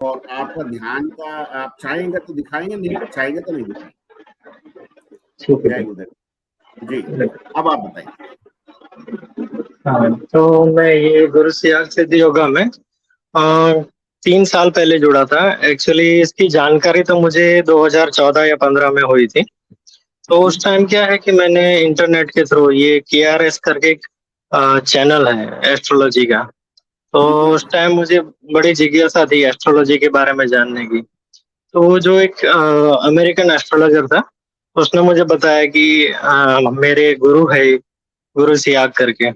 और आपका ध्यान का आप चाहेंगे तो दिखाएंगे, नहीं चाहेंगे तो नहीं दिखाएंगे। ठीक है जय ठीक गुरुदेव जी। है। अब आप बताइए। हाँ, तो मैं ये गुरु सियाग सिद्धि योगा में 3 साल पहले जुड़ा था। एक्चुअली इसकी जानकारी तो मुझे 2014 या 15 में हुई थी। तो उस टाइम क्या है कि मैंने इंटरनेट के थ्रू ये KRS करके एक चैनल है एस्ट्रोलॉजी का। तो उस टाइम मुझे बड़ी जिज्ञासा थी एस्ट्रोलॉजी के बारे में जानने की। तो वो जो एक अमेरिकन एस्ट्रोलॉजर था, उसने मुझे बताया कि मेरे गुरु है गुरु सियाग करके।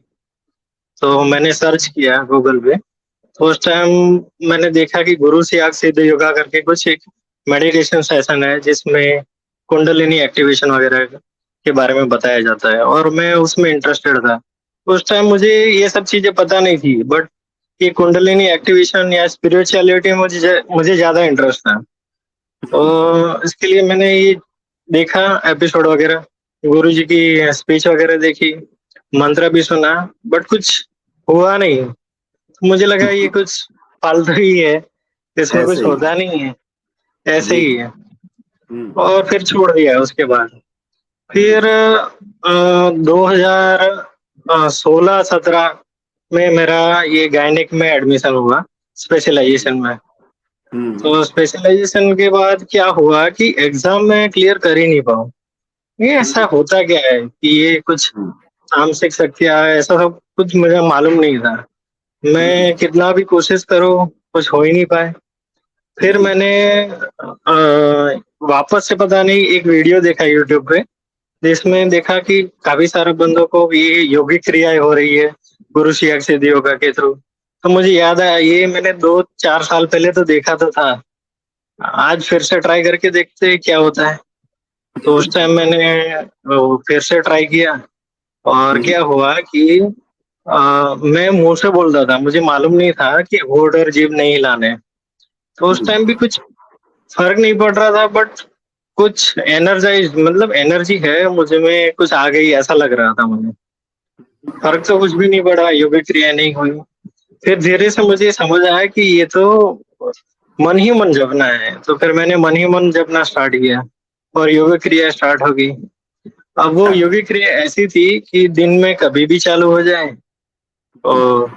तो मैंने सर्च किया गूगल पे। तो उस टाइम मैंने देखा कि गुरु सियाग सिद्ध योगा करके कुछ एक मेडिटेशन सेशन है जिसमें कुंडलिनी एक्टिवेशन वगैरह के बारे में बताया जाता है और मैं उसमें इंटरेस्टेड था। उस टाइम मुझे ये सब चीजें पता नहीं थी, बट ये कुंडलिनी एक्टिवेशन या स्पिरिचुअलिटी में मुझे मुझे ज्यादा इंटरेस्ट था। तो इसके लिए मैंने ये देखा एपिसोड वगैरह, गुरु जी की स्पीच वगैरह देखी, मंत्र भी सुना, बट कुछ हुआ नहीं। मुझे लगा ये कुछ फालतू ही है, इसमें ऐसे कुछ ही। होता नहीं है, ऐसे जी ही जी। है। हम्म। और फिर छोड़ दिया उसके बाद। फिर 2016-17 में मेरा ये गायनिक में एडमिशन हुआ, स्पेशलाइजेशन में। तो हम्म। स्पेशलाइजेशन के बाद क्या हुआ कि एग्जाम में क्लियर कर ही नहीं पाऊँ। ये ऐसा हम्म। होता क्या है कि ये कुछ हम्म। तामसिक शक्तियाँ है, ऐसा सब कुछ मुझे मालूम नहीं था। हम्म। मैं कितना भी कोशिश करूँ, कुछ हो ही नहीं पाए। फिर हम्म। मैंने वापस से पता नहीं एक वीडियो देखा यूट्यूब पे, जिसमें देखा कि काफी सारे बंदों को ये योगिक क्रियाएं हो रही है गुरु शिष्य सिद्धि योगा के थ्रू। तो मुझे याद आया ये मैंने 2-4 साल पहले तो देखा तो था, आज फिर से ट्राई करके देखते हैं क्या होता है। तो उस टाइम मैंने फिर से ट्राई किया। और हम्म। क्या हुआ कि मैं मुंह से बोलता था, मुझे मालूम नहीं था कि होठ और जीभ नहीं हिलाने। तो उस टाइम भी कुछ फर्क नहीं पड़ रहा था, बट कुछ एनर्जाइज मतलब एनर्जी है मुझे में, कुछ आ गई ऐसा लग रहा था मुझे। फर्क तो कुछ भी नहीं पड़ा, योगिक क्रिया नहीं हुई। फिर धीरे से मुझे समझ आया कि ये तो मन ही मन जपना है। तो फिर मैंने मन ही मन जपना स्टार्ट किया और योगिक क्रिया स्टार्ट हो गई। अब वो योगिक क्रिया ऐसी थी कि दिन में कभी भी चालू हो जाए, और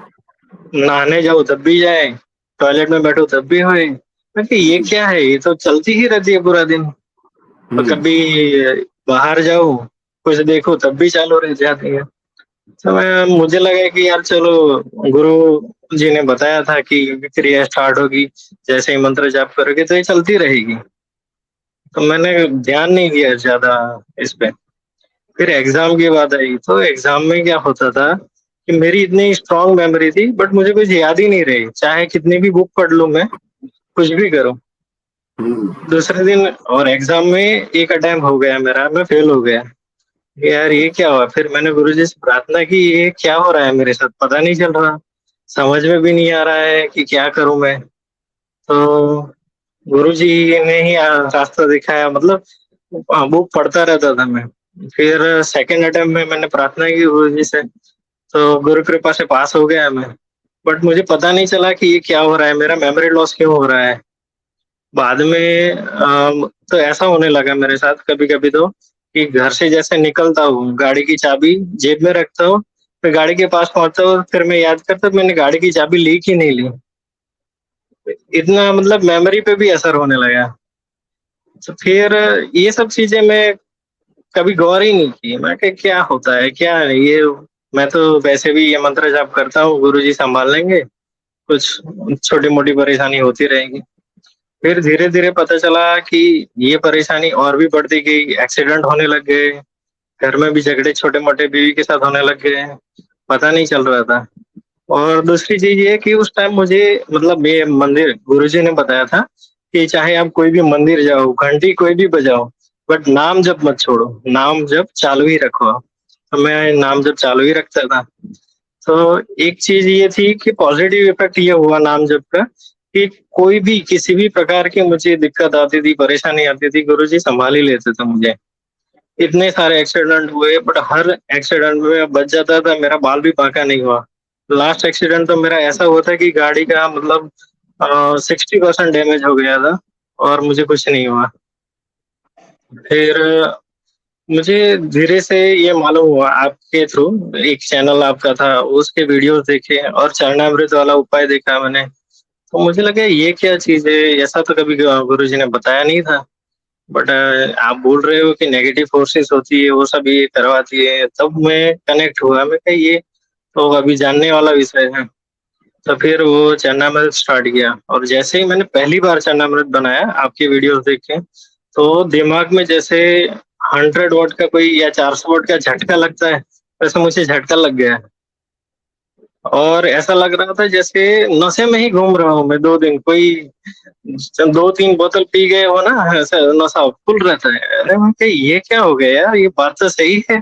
नहाने जाओ तब भी जाए, टॉयलेट में बैठो तब भी होए। मैं कि ये क्या है, ये तो चलती ही रहती है पूरा दिन। और हम्म। कभी बाहर जाओ, कुछ देखो तब भी चालू रह जाती है। तो मैं मुझे लगा कि यार चलो, गुरु जी ने बताया था कि क्रिया स्टार्ट होगी, जैसे ही मंत्र जाप करोगे तो ये चलती रहेगी। तो मैंने ध्यान नहीं दिया ज्यादा इस पे। फिर एग्जाम की बात आई, तो एग्जाम में क्या होता था कि मेरी इतनी स्ट्रांग मेमोरी थी, बट मुझे कुछ याद ही नहीं रही, चाहे कितनी भी बुक पढ़ लूं मैं, कुछ भी करूं। हम्म। दूसरे दिन और एग्जाम में एक अटेम्प्ट हो गया मेरा, मैं फेल हो गया। यार ये क्या हुआ? फिर मैंने गुरुजी से प्रार्थना की, ये क्या हो रहा है मेरे साथ, पता नहीं चल रहा, समझ में भी नहीं आ रहा है कि क्या करूं मैं। तो गुरुजी ने ही रास्ता दिखाया, मतलब बुक पढ़ता रहता था मैं। फिर सेकंड अटेम्प्ट में मैंने प्रार्थना की गुरुजी से, तो गुरु कृपा से पास हो गया मैं। बट मुझे पता नहीं चला कि ये क्या हो रहा है, मेरा मेमोरी लॉस क्यों हो रहा है। बाद में तो ऐसा होने लगा मेरे साथ कभी कभी तो, कि घर से जैसे निकलता हूँ, गाड़ी की चाबी जेब में रखता हूँ, फिर गाड़ी के पास पहुंचता हूँ, फिर मैं याद करता हूँ मैंने गाड़ी की चाबी ली कि नहीं ली। इतना मतलब मेमोरी पे भी असर होने लगा। तो फिर ये सब चीजें मैं कभी गौर ही नहीं की, मैं कि क्या होता है क्या है ये। मैं तो वैसे भी ये मंत्र जाप करता हूँ, गुरु जी संभाल लेंगे, कुछ छोटी मोटी परेशानी होती रहेगी। फिर धीरे धीरे पता चला कि ये परेशानी और भी बढ़ती गई, एक्सीडेंट होने लग गए, घर में भी झगड़े छोटे मोटे बीवी के साथ होने लग गए, पता नहीं चल रहा था। और दूसरी चीज ये कि उस टाइम मुझे मतलब ये मंदिर गुरुजी ने बताया था कि चाहे आप कोई भी मंदिर जाओ, घंटी कोई भी बजाओ, बट नाम जप मत छोड़ो, नाम जप चालू ही रखो। तो मैं नाम जप चालू ही रखता था। तो एक चीज ये थी कि पॉजिटिव इफेक्ट ये हुआ नाम जप का, कि कोई भी किसी भी प्रकार की मुझे दिक्कत आती थी, परेशानी आती थी, गुरुजी संभाल ही लेते थे मुझे। इतने सारे एक्सीडेंट हुए, बट हर एक्सीडेंट में बच जाता था, मेरा बाल भी बांका नहीं हुआ। लास्ट एक्सीडेंट तो मेरा ऐसा हुआ था कि गाड़ी का मतलब 60% डैमेज हो गया था और मुझे कुछ नहीं हुआ। फिर मुझे धीरे से ये मालूम हुआ आपके थ्रू, एक चैनल आपका था, उसके वीडियोस देखे और चरणामृत वाला उपाय देखा मैंने। तो मुझे लगा ये क्या चीज़ है, ऐसा तो कभी गुरुजी ने बताया नहीं था। बट आप बोल रहे हो कि नेगेटिव फोर्सेस होती है, वो सब ये करवाती है, तब मैं कनेक्ट हुआ। मैं कहा ये तो अभी जानने वाला विषय है। तो फिर वो चरणामृत स्टार्ट किया और जैसे ही मैंने पहली बार चरणामृत बनाया आपकी वीडियोस देख के, तो दिमाग में जैसे 100 वॉट का कोई या 400 वॉट का झटका लगता है, वैसे मुझे झटका लग गया। और ऐसा लग रहा था जैसे नशे में ही घूम रहा हूँ मैं 2 दिन। कोई 2-3 बोतल पी गए हो ना, ऐसा नशा फुल रहता है। अरे मैं कहा ये क्या हो गया यार, ये बात तो सही है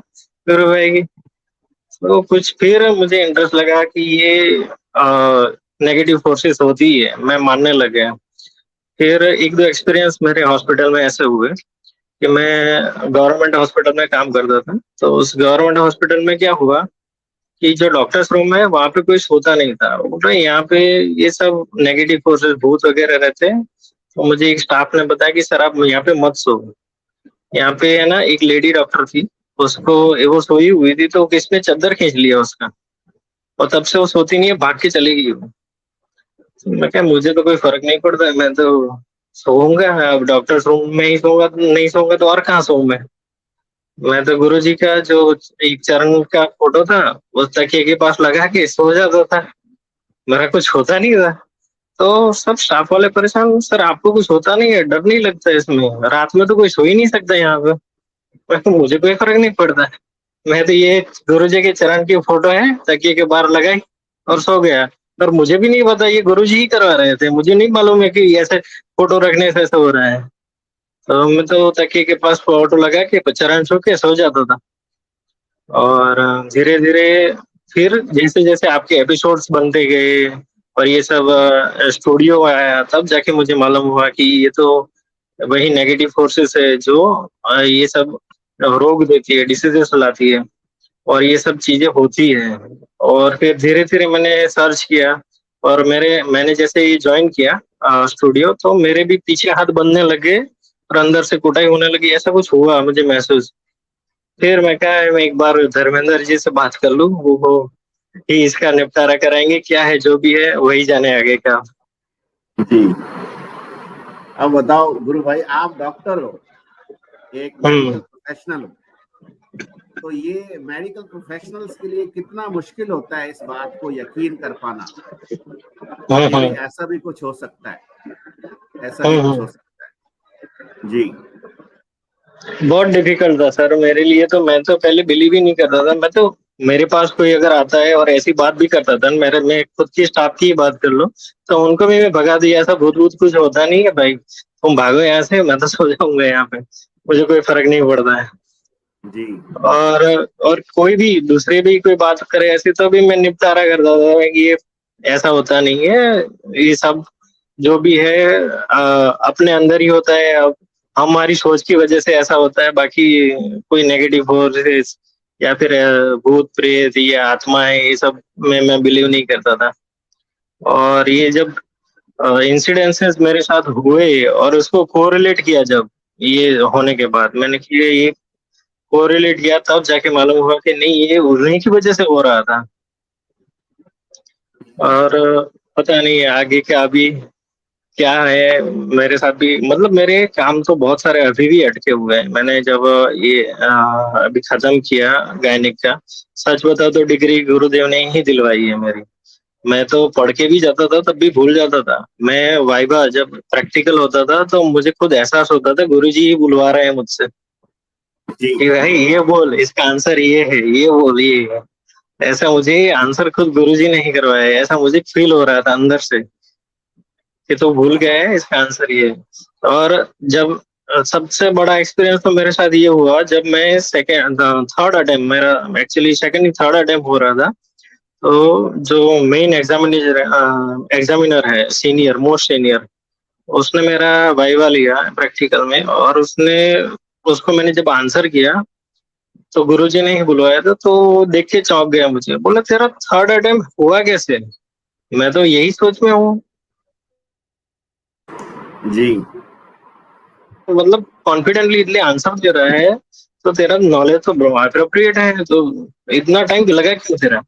गुरु भाई की। तो कुछ फिर मुझे इंटरेस्ट लगा कि ये नेगेटिव फोर्सेस होती है, मैं मानने लग गया। फिर 1-2 एक्सपीरियंस मेरे हॉस्पिटल में ऐसे हुए कि मैं गवर्नमेंट हॉस्पिटल में काम करता था। तो उस गवर्नमेंट हॉस्पिटल में क्या हुआ कि जो डॉक्टर्स रूम है वहाँ पे कोई सोता नहीं था। बोल रहे यहाँ पे ये सब नेगेटिव फोर्सेस भूत वगैरह रहते हैं। तो मुझे एक स्टाफ ने बताया कि सर आप यहाँ पे मत सो। यहाँ पे है ना एक लेडी डॉक्टर थी, उसको वो सोई हुई थी तो किसने चादर खींच लिया उसका, और तब से वो सोती नहीं है, भाग के चली गई वो। तो मैं क्या, मुझे तो कोई फर्क नहीं पड़ता, मैं तो सोऊंगा। अब डॉक्टर्स रूम में ही सोऊंगा, नहीं सोऊंगा तो और कहाँ सोऊं मैं तो गुरुजी का जो एक चरण का फोटो था उस तकिए के पास लगा के सो जाता था। मेरा कुछ होता नहीं था। तो सब स्टाफ वाले परेशान, सर आपको कुछ होता नहीं है, डर नहीं लगता इसमें, रात में तो कोई सो ही नहीं सकता यहाँ पे। मैं कहा, मुझे कोई फर्क नहीं पड़ता। मैं तो ये गुरुजी के चरण की फोटो है तकिए के बाहर लगाई और सो गया। और मुझे भी नहीं पता, ये गुरुजी ही करवा रहे थे, मुझे नहीं मालूम है कि ऐसे फोटो रखने से ऐसा हो रहा है। तो मैं तो तकिए के पास फोटो लगा के चरण छू के सो जाता था। और धीरे धीरे फिर जैसे जैसे आपके एपिसोड्स बनते गए और ये सब स्टूडियो आया, तब जाके मुझे मालूम हुआ कि ये तो वही नेगेटिव फोर्सेस है जो ये सब रोग देती है, डिसीजेस लाती है, और ये सब चीजें होती है। और फिर धीरे धीरे मैंने सर्च किया और मैंने जैसे ही ज्वाइन किया स्टूडियो, तो मेरे भी पीछे हाथ बंधने लगे और अंदर से कुटाई होने लगी, ऐसा कुछ हुआ मुझे महसूस। फिर मैं कहा मैं एक बार धर्मेंद्र जी से बात कर लूं, वो ही इसका निपटारा कराएंगे, क्या है जो भी है वही जाने आगे का। जी। अब बताओ गुरु भाई, आप डॉक्टर हो, एक मेडिकल हम्म। प्रोफेशनल हो, तो ये मेडिकल प्रोफेशनल्स के लिए कितना मुश्किल होता है इस बात को यकीन कर पाना कि भाई हम्म। ऐसा भी कुछ हो सकता है, ऐसा भी हम्म। कुछ हो सकता है। जी। बहुत डिफिकल्ट था सर मेरे लिए। तो मैं तो पहले बिलीव ही नहीं करता था। मैं तो, मेरे पास कोई अगर आता है और ऐसी बात भी करता था, मैं खुद की स्टाफ की ही बात कर लो, तो उनको भी मैं भगा दिया, ऐसा भूत भूत कुछ होता नहीं है भाई, तुम भागो यहाँ से, मैं तो सो जाऊंगा यहाँ पे, मुझे कोई फर्क नहीं पड़ता है। जी। और और कोई भी दूसरे भी कोई बात करे ऐसी, तो भी मैं निपटारा करता था कि ये ऐसा होता नहीं है, ये सब जो भी है अपने अंदर ही होता है। अब हमारी सोच की वजह से ऐसा होता है, बाकी कोई नेगेटिव फोर्सेस या फिर भूत प्रेत या आत्माएं, ये सब में मैं बिलीव नहीं करता था। और ये जब इंसिडेंसेस मेरे साथ हुए और उसको कोरिलेट किया, जब ये होने के बाद मैंने किया ये कोरिलेट किया, तब जाके मालूम हुआ कि नहीं, ये उन्हीं की वजह से हो रहा था। और पता नहीं आगे का अभी क्या है मेरे साथ भी। मतलब मेरे काम तो बहुत सारे अभी भी अटके हुए हैं। मैंने जब ये अभी खत्म किया गायनिक का, सच बताओ तो डिग्री गुरुदेव ने ही दिलवाई है मेरी। मैं तो पढ़ के भी जाता था तब भी भूल जाता था। मैं वाइवा जब प्रैक्टिकल होता था तो मुझे खुद एहसास होता था गुरुजी ही बुलवा रहे हैं मुझसे जी। कि भाई ये बोल, इसका आंसर ये है, ये बोल, ये है। ऐसा मुझे आंसर खुद गुरुजी ने ही करवाया है, ऐसा मुझे फील हो रहा था अंदर से कि तू भूल गया है, इसका आंसर ये है। और जब सबसे बड़ा एक्सपीरियंस तो मेरे साथ ये हुआ जब मैं सेकेंड थर्ड अटेम्प्ट, मेरा एक्चुअली सेकेंड थर्ड अटेम्प्ट हो रहा था। तो जो मेन एग्जामिनर है, सीनियर मोस्ट सीनियर, उसने मेरा वाइवा लिया प्रैक्टिकल में, और उसको मैंने जब आंसर किया तो गुरुजी ने ही बुलवाया था। तो देख के चौंक गया, मुझे बोला तेरा थर्ड अटेम्प्ट हुआ कैसे, मैं तो यही सोच में हूँ। जी। तो मतलब कॉन्फिडेंटली इतने आंसर दे रहा है, तो तेरा नॉलेज तो अप्रोप्रिएट है, तो इतना टाइम लगा क्यों तेरा?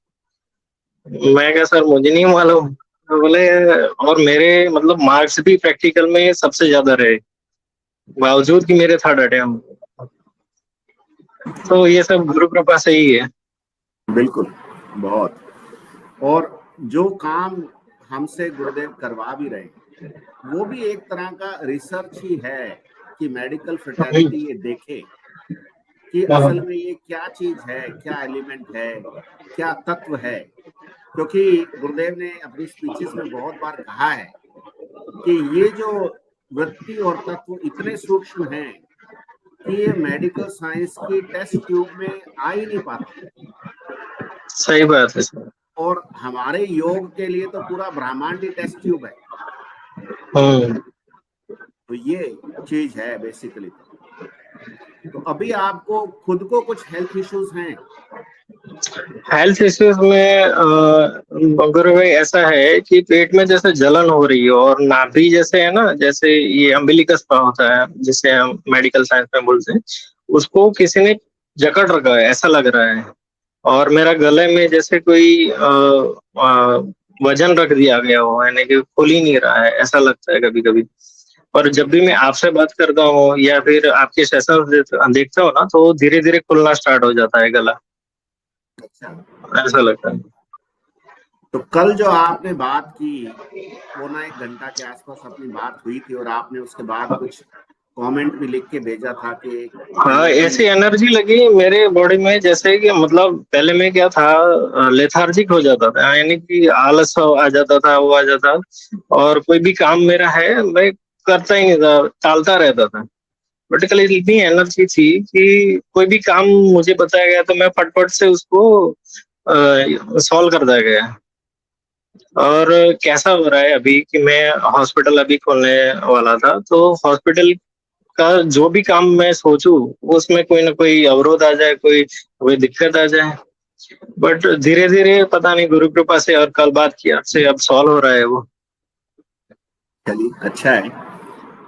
मैं क्या सर, मुझे नहीं मालूम। तो बोले, और मेरे मतलब मार्क्स भी प्रैक्टिकल में सबसे ज्यादा रहे, बावजूद कि मेरे थर्ड अटेम्प्ट। तो ये सब गुरु कृपा से ही है। बिल्कुल, बहुत। और जो काम हमसे गुरुदेव करवा भी रहे हैं, वो भी एक तरह का रिसर्च ही है कि मेडिकल फ्रेटर्निटी ये देखे कि असल में ये क्या चीज है, क्या एलिमेंट है, क्या तत्व है। क्योंकि गुरुदेव ने अपनी स्पीचेस में बहुत बार कहा है कि ये जो वृत्ति और तत्व इतने सूक्ष्म हैं कि ये मेडिकल साइंस की टेस्ट ट्यूब में आ ही नहीं पाते। सही बात है सर। और हमारे योग के लिए तो पूरा ब्रह्मांड ही टेस्ट ट्यूब है। हम्म। तो ये चीज है बेसिकली। तो अभी आपको खुद को कुछ हेल्थ इश्यूज हैं? हेल्थ इश्यूज में अगर भाई ऐसा है कि पेट में जैसे जलन हो रही है, और नाभि जैसे है ना, जैसे ये अम्बिलिकस होता है जिसे हम मेडिकल साइंस में बोलते हैं, उसको किसी ने जकड़ रखा है ऐसा लग रहा है। और मेरा गले में जैसे कोई वजन रख दिया गया हो, यानी कि खुल ही नहीं रहा है ऐसा लगता है कभी कभी। और जब भी मैं आपसे बात करता हूँ या फिर आपके सेशन देखता हूँ ना, तो धीरे धीरे खुलना स्टार्ट हो जाता है गला, अच्छा। ऐसा लगता है। तो कल जो आपने बात की, वो ना 1 घंटा के आसपास अपनी बात हुई थी, और आपने उसके बाद कुछ कमेंट भी लिख के भेजा था कि हाँ, एनर्जी। ऐसी एनर्जी लगी मेरे बॉडी में, जैसे कि मतलब पहले में क्या था, लेथार्जिक हो जाता था, यानी कि आलस आ जाता था, वो आ जाता, और कोई भी काम मेरा है मैं करता ही नहीं था, टालता रहता था। बट कल इतनी एनर्जी थी कि कोई भी काम मुझे बताया गया तो मैं फटफट से उसको सॉल्व कर दिया गया। और कैसा हो रहा है अभी कि मैं हॉस्पिटल अभी खोलने वाला था, तो हॉस्पिटल का जो भी काम मैं सोचूं, उसमें कोई ना कोई अवरोध आ जाए, कोई कोई दिक्कत आ जाए। बट धीरे धीरे पता नहीं गुरु कृपा से, और कल बात की आपसे, अब सॉल्व हो रहा है वो। चलिए, अच्छा है।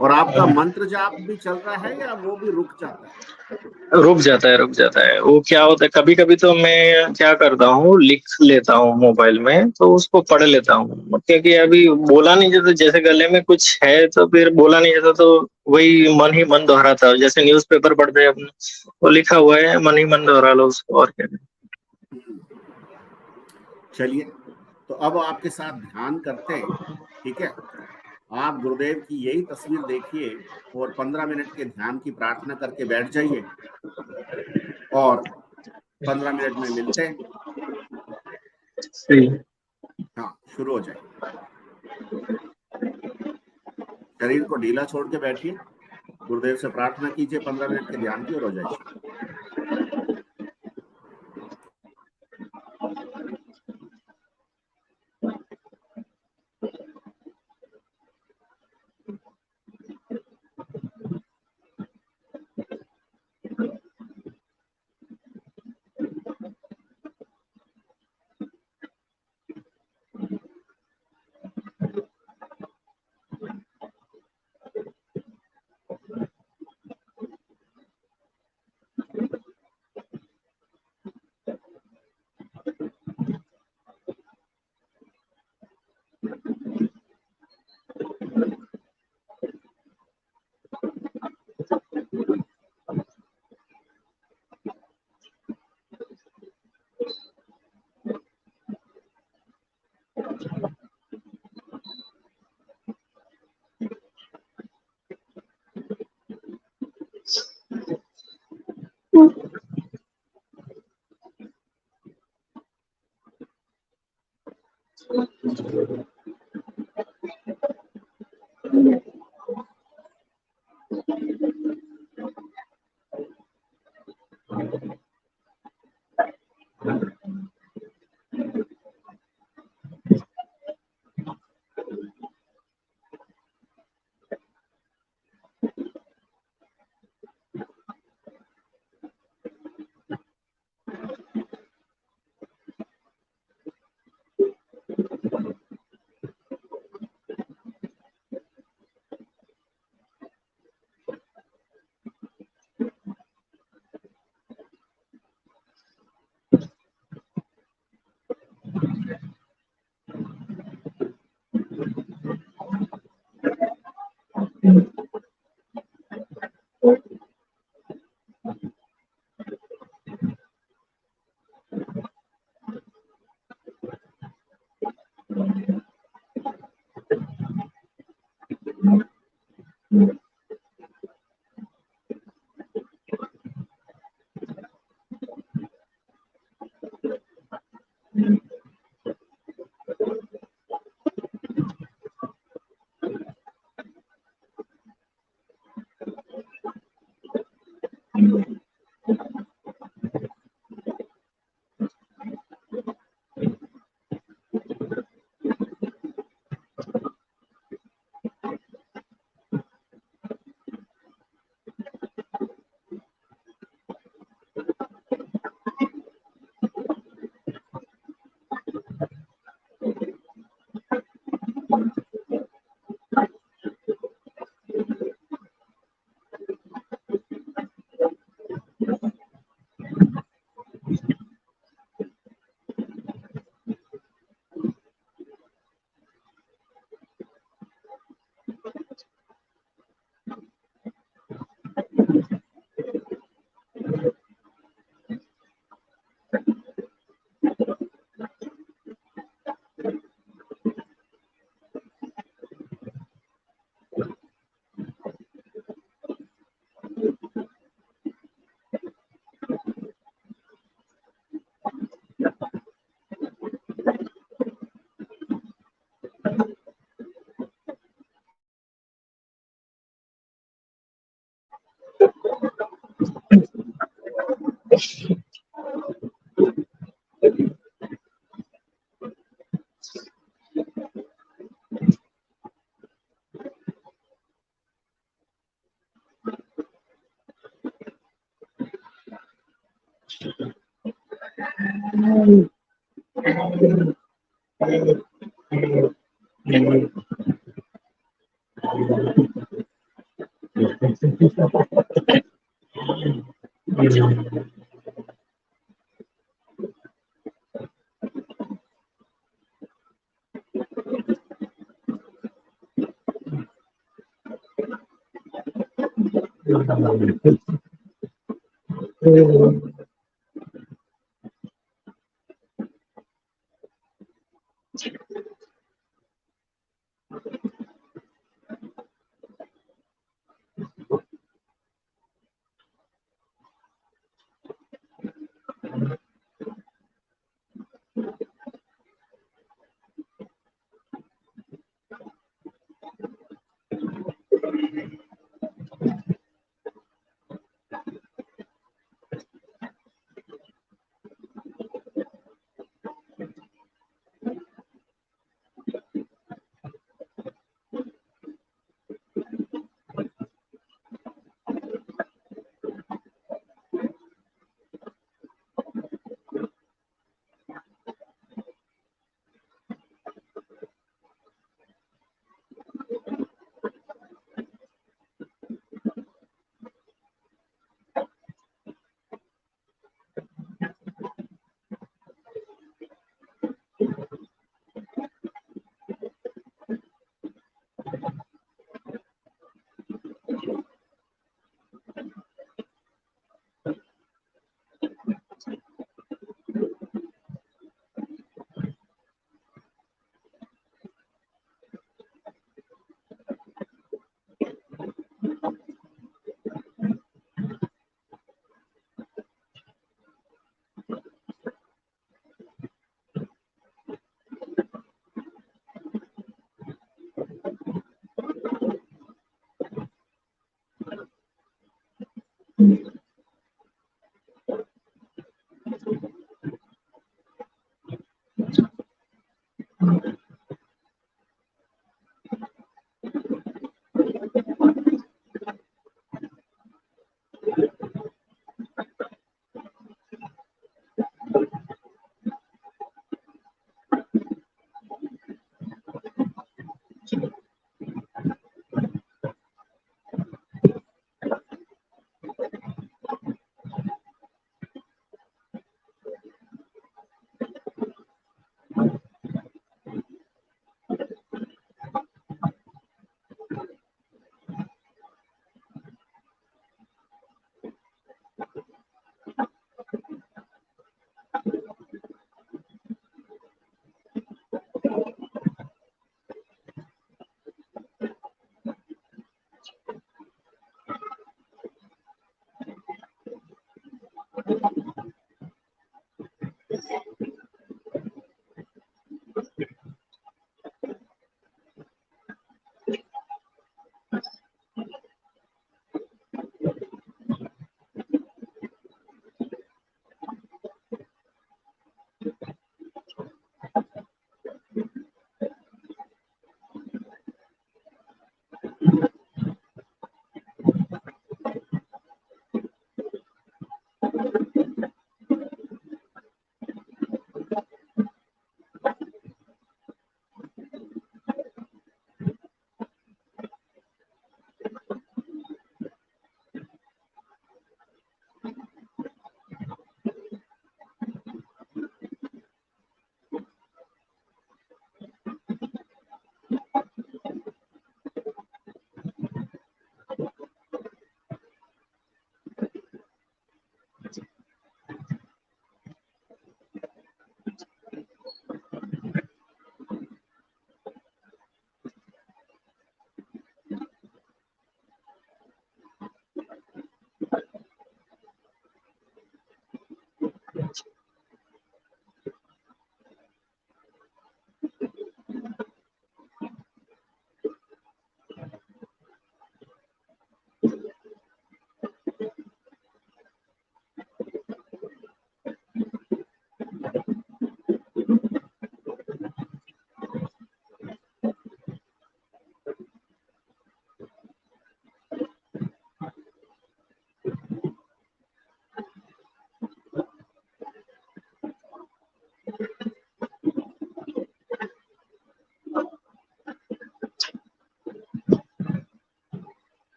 और आपका मंत्र जाप भी चल रहा है या वो भी रुक जाता है? रुक जाता है, रुक जाता है। वो क्या होता है, कभी कभी तो मैं क्या करता हूँ, लिख लेता हूँ मोबाइल में, तो उसको पढ़ लेता हूँ, क्योंकि अभी बोला नहीं जाता, जैसे गले में कुछ है तो फिर बोला नहीं जाता, तो वही मन ही मन दोहराता है, जैसे न्यूज़पेपर पढ़ते हैं अपने, वो लिखा हुआ है, मन ही मन दोहरा लो उसको, और क्या। चलिए, तो अब आपके साथ ध्यान करते हैं। ठीक है, आप गुरुदेव की यही तस्वीर देखिए और 15 मिनट के ध्यान की प्रार्थना करके बैठ जाइए, और 15 मिनट में मिलते हैं। सही। हाँ, शुरू हो जाए। शरीर को ढीला छोड़ के बैठिए, गुरुदेव से प्रार्थना कीजिए 15 मिनट के ध्यान की, और हो जाए।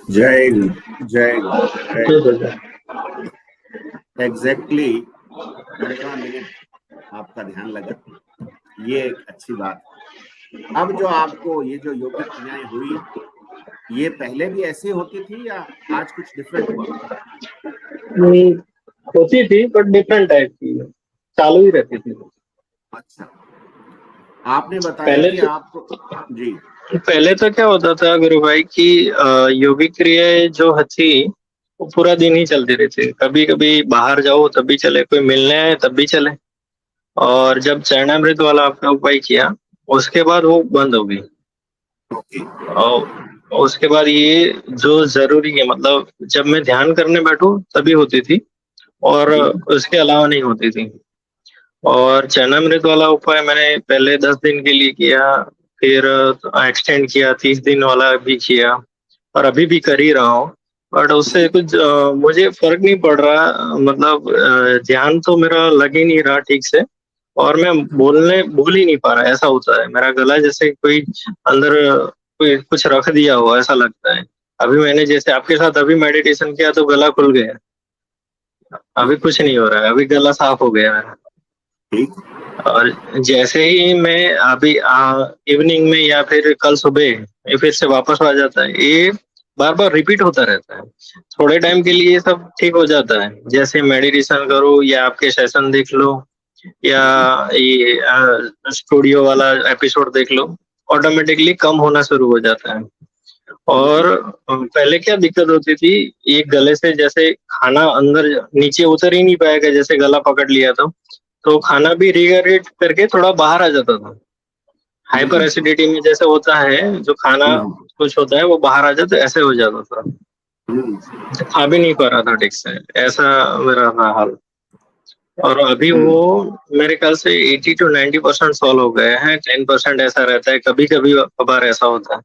जय गुरु, जय गुरु, जय एग्जैक्टली 15 मिनट आपका ध्यान लगा, ये एक अच्छी बात है। अब जो आपको ये जो योगिक क्रियाएं हुई, ये पहले भी ऐसी होती थी या आज कुछ डिफरेंट हुआ? होती थी बट डिफरेंट टाइप की, चालू ही रहती थी। अच्छा, आपने बताया पहले कि तो आप जी पहले तो क्या होता था गुरु भाई कि योगिक क्रियाएं जो थी वो पूरा दिन ही चलती रहती। कभी कभी बाहर जाओ तब भी चले, कोई मिलने आए तब भी चले। और जब चरणामृत वाला आपने उपाय किया उसके बाद वो बंद हो गई। ओके, और उसके बाद ये जो जरूरी है, मतलब जब मैं ध्यान करने बैठूं तभी होती थी और जी उसके अलावा नहीं होती थी। और चरणामृत वाला उपाय मैंने पहले 10 दिन के लिए किया, फिर एक्सटेंड किया, 30 दिन वाला भी किया और अभी भी कर ही रहा हूँ। बट उससे जी कुछ मुझे फर्क नहीं पड़ रहा, मतलब ध्यान तो मेरा लग ही नहीं रहा ठीक से। और मैं बोल ही नहीं पा रहा, ऐसा होता है मेरा गला जैसे कोई अंदर कोई कुछ रख दिया हो ऐसा लगता है। अभी मैंने जैसे आपके साथ अभी मेडिटेशन किया तो गला खुल गया। अभी कुछ नहीं हो रहा है, अभी गला साफ हो गया है। ठीक, और जैसे ही मैं अभी इवनिंग में या फिर कल सुबह ये फिर से वापस आ जाता है, ये बार बार रिपीट होता रहता है। थोड़े टाइम के लिए ये सब ठीक हो जाता है, जैसे मेडिटेशन करो या आपके सेशन देख लो या ये स्टूडियो वाला एपिसोड देख लो, ऑटोमेटिकली कम होना शुरू हो जाता है। और बिल्कुल, पहले क्या दिक्कत होती थी, ये गले से जैसे खाना अंदर नीचे उतर ही नहीं पाएगा, जैसे गला पकड़ लिया तो खाना भी रिगरेट करके थोड़ा बाहर आ जाता था। हाइपर बिल्कुल, एसिडिटी में जैसे होता है, जो खाना हम्म, कुछ होता है वो बाहर आ जाता है, ऐसे हो जाता था। हम्म, खा भी नहीं पा रहा था ठीक से, ऐसा मेरा था हाल। और अभी वो हम्म। मेरे ख्याल से 80 to 90% सॉल्व हो गए हैं, 10% ऐसा रहता है, कभी कभी कभार ऐसा होता है।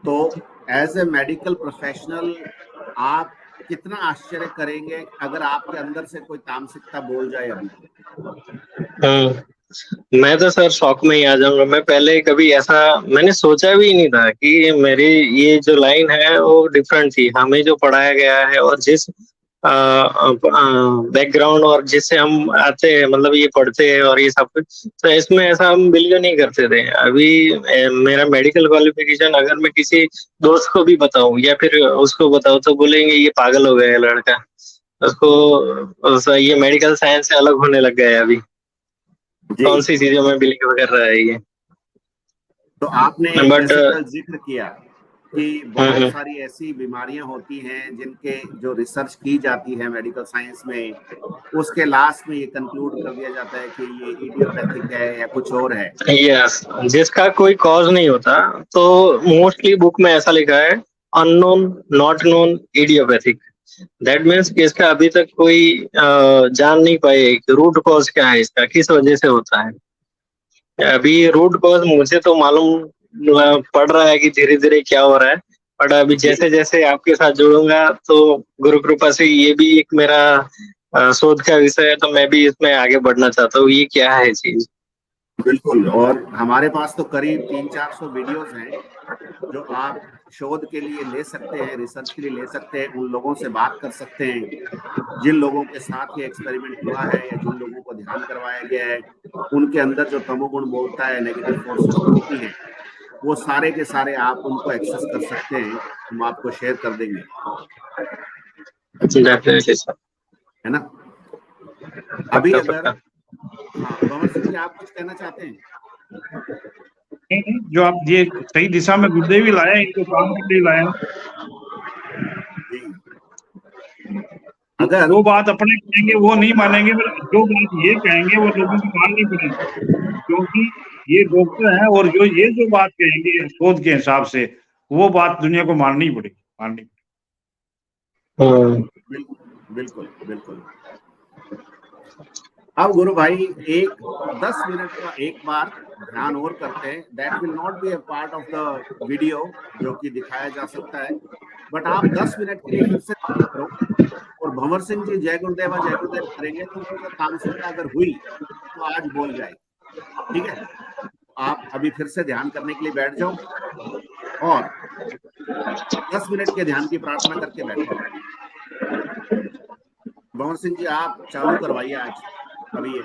तो एज ए मेडिकल प्रोफेशनल आप कितना आश्चर्य करेंगे अगर आपके अंदर से कोई तामसिकता बोल जाए अभी तो? मैं तो सर शौक में ही आ जाऊंगा। मैं पहले कभी ऐसा मैंने सोचा भी नहीं था कि मेरी ये जो लाइन है वो डिफरेंट थी। हमें जो पढ़ाया गया है और जिस बैकग्राउंड और जिससे हम आते हैं, मतलब ये पढ़ते हैं और ये सब कुछ, तो इसमें ऐसा हम बिल्कुल नहीं करते थे। अभी मेरा मेडिकल क्वालिफिकेशन अगर मैं किसी दोस्त को भी बताऊं या फिर उसको बताऊं तो बोलेंगे ये पागल हो गया है लड़का, ये मेडिकल साइंस से अलग होने लग गया है अभी, जी, कौन सी चीजों में बिलीव कर रहा है ये। तो आपने बट जैसे कल जिक्र किया कि बहुत सारी ऐसी बीमारियां होती हैं जिनके जो रिसर्च की जाती है मेडिकल साइंस में, उसके लास्ट में ये कंक्लूड कर दिया जाता है कि ये इडियोपैथिक है या कुछ और है। यस, जिसका कोई कॉज नहीं होता, तो मोस्टली बुक में ऐसा लिखा है, unknown, not known, idiopathic. That means कि इसका अभी तक कोई जान नहीं पाए रूट कॉज क्या है, इसका किस वजह से होता है। अभी रूट कॉज मुझे तो मालूम पड़ रहा है कि धीरे धीरे क्या हो रहा है। बट अभी जी, जैसे जैसे आपके साथ जुड़ूंगा तो गुरु कृपा से ये भी एक मेरा शोध का विषय है, तो मैं भी इसमें आगे बढ़ना चाहता हूँ, ये क्या है चीज। बिल्कुल। और हमारे पास तो करीब 300-400 वीडियोस हैं जो आप शोध के लिए ले सकते हैं, रिसर्च के लिए ले सकते हैं, उन लोगों से बात कर सकते हैं जिन लोगों के साथ ये एक्सपेरिमेंट हुआ है या जिन लोगों को ध्यान करवाया गया है। उनके अंदर जो तमोगुण बोलता है, नेगेटिव फोर्सेस बोलती हैं, वो सारे के सारे आप उनको एक्सेस कर सकते हैं। हम आपको शेयर कर देंगे, डेफिनेटली सर। है ना? अभी पक्का अगर, पक्का। हाँ, भंवर सिंह जी, आप कुछ कहना चाहते हैं? नहीं नहीं, जो आप ये सही दिशा में गुरुदेव ही लाया, इनको काम के लिए लाया। जी, अगर जो बात अपने कहेंगे वो नहीं मानेंगे, पर जो बात ये कहेंगे वो लोगों को माननी पड़ेगी, क्योंकि ये डॉक्टर हैं और जो ये जो बात कहेंगे शोध के हिसाब से, वो बात दुनिया को माननी पड़ेगी, माननी पड़ेगी। बिल्कुल, बिल्कुल। अब गुरु भाई एक 10 मिनट का एक बार ध्यान और करते हैं। That will not be a part of the video जो कि दिखाया जा सकता है, बट आप 10 मिनट के लिए फिर से करो और भंवर सिंह जी जय गुरुदेवा जय गुरुदेव करेंगे तो उनको तामसिकता अगर हुई तो आज बोल जाएगी। ठीक है, आप अभी फिर से ध्यान करने के लिए बैठ जाओ। और 10 मिनट के ध्यान की प्रार्थना करके बैठो। भंवर सिंह जी, आप चालू करवाइए आज अभी ये।